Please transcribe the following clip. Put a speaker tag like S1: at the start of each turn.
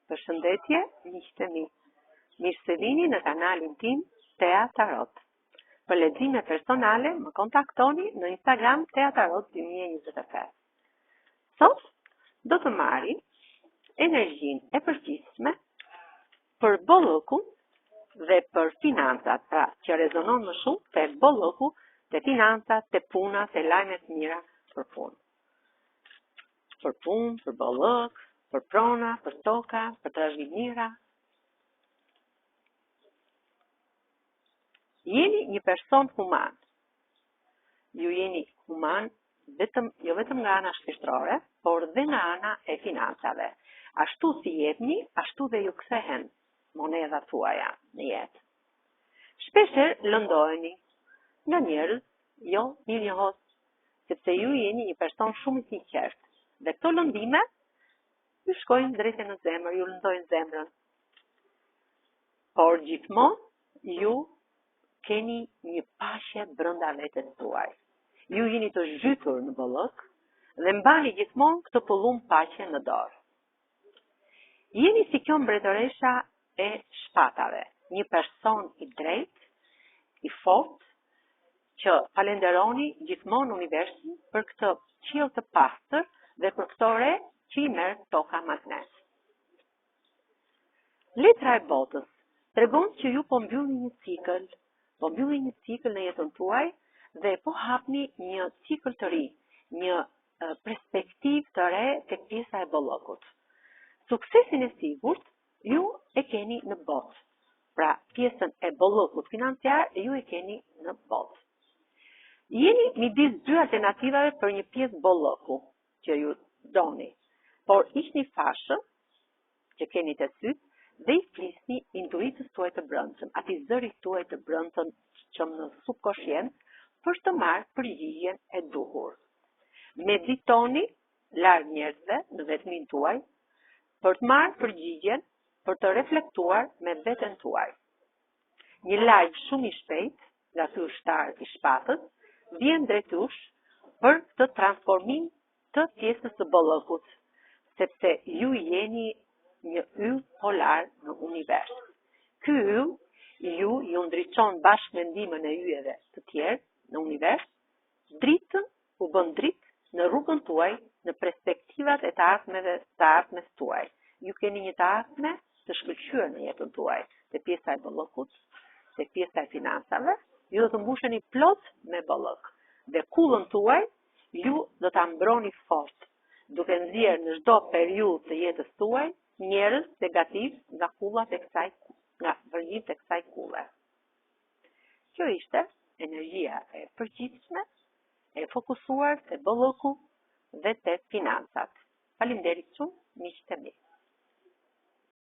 S1: Përshëndetje, miqtë e mi. Mirë se vini në kanalin tim Tea Tarot. Për lexime personale, më kontaktoni në Instagram Tea Tarot 2025. Sot do të marrim energjinë e përgjithshme për bollokun dhe për financat, pra që rezonon më shumë te bolloku, te financat, te puna, te lajmet mira për punë. Për punë, për bollok, për prona, për toka, për trashëgimira. Jeni një person human. Ju jeni human jo vetëm nga ana shpirtërore, por dhe nga ana e financave. Ashtu si jepni, ashtu dhe ju kthehen monedhat tuaja në jetë. Shpeshher lëndoheni nga njerëz, jo mirënjohës, sepse ju jeni një person shumë i sinqert. Dhe këto lëndime ju shkojnë drejt në zemër, ju lëndojnë zemrën. Por gjithmonë ju keni një paqe brenda vetes tuaj. Ju jeni të zhytur në bollok dhe mbani gjithmonë këtë pullum paqe në dorë. Jeni si kjo mbretëresha e shpatave, një person i drejtë, i fortë, që falenderoni gjithmonë universin për këtë qiell të pastër dhe për këto re që i merr toka magnet. Letra e botës tregon që ju po mbyllni një cikël në jetën tuaj dhe po hapni një cikël të ri, një perspektivë të re tek pjesa e bollokut. Suksesin e sigurt ju e keni në botë. Pra, pjesën e bollokut financiar ju e keni në botë. Jeni midis dy alternativave për një pjesë bolloku që ju doni, por ishni fashë që keni të sytë dhe i flisni intuitës tuaj të brendshëm, atij zërit tuaj të brendshëm që në subkonscient për të marrë përgjigjen e duhur. Meditoni larg njerëzve në vetmin tuaj për të marrë përgjigjen, për të reflektuar me veten tuaj. Një lajm shumë i shpejt nga ky ushtar i shpatës vjen drejt jush për të transformim të pjesës së bollokut, sepse ju jeni një yll polar në univers. Ky yll ju ndriçon bashkë me ndihmën e yjeve të tjerë në univers, dritën u bën dritë në rrugën tuaj, në perspektivat e të ardhmes tuaj. Ju keni një të ardhme të shkëlqyer në jetën tuaj, te pjesa e bollokut, te pjesa e financave, ju do të mbusheni plot me bollok. Dhe kullën tuaj ju do ta mbroni fort, duke nxjerrë në çdo periudhë të jetës tuaj njerëz negativ nga kullat e kësaj, nga vërjit e kësaj kulle. Kjo ishte energjia e përgjithshme, e fokusuar te bolloku dhe te financat. Faleminderit shumë, miqtë e mi.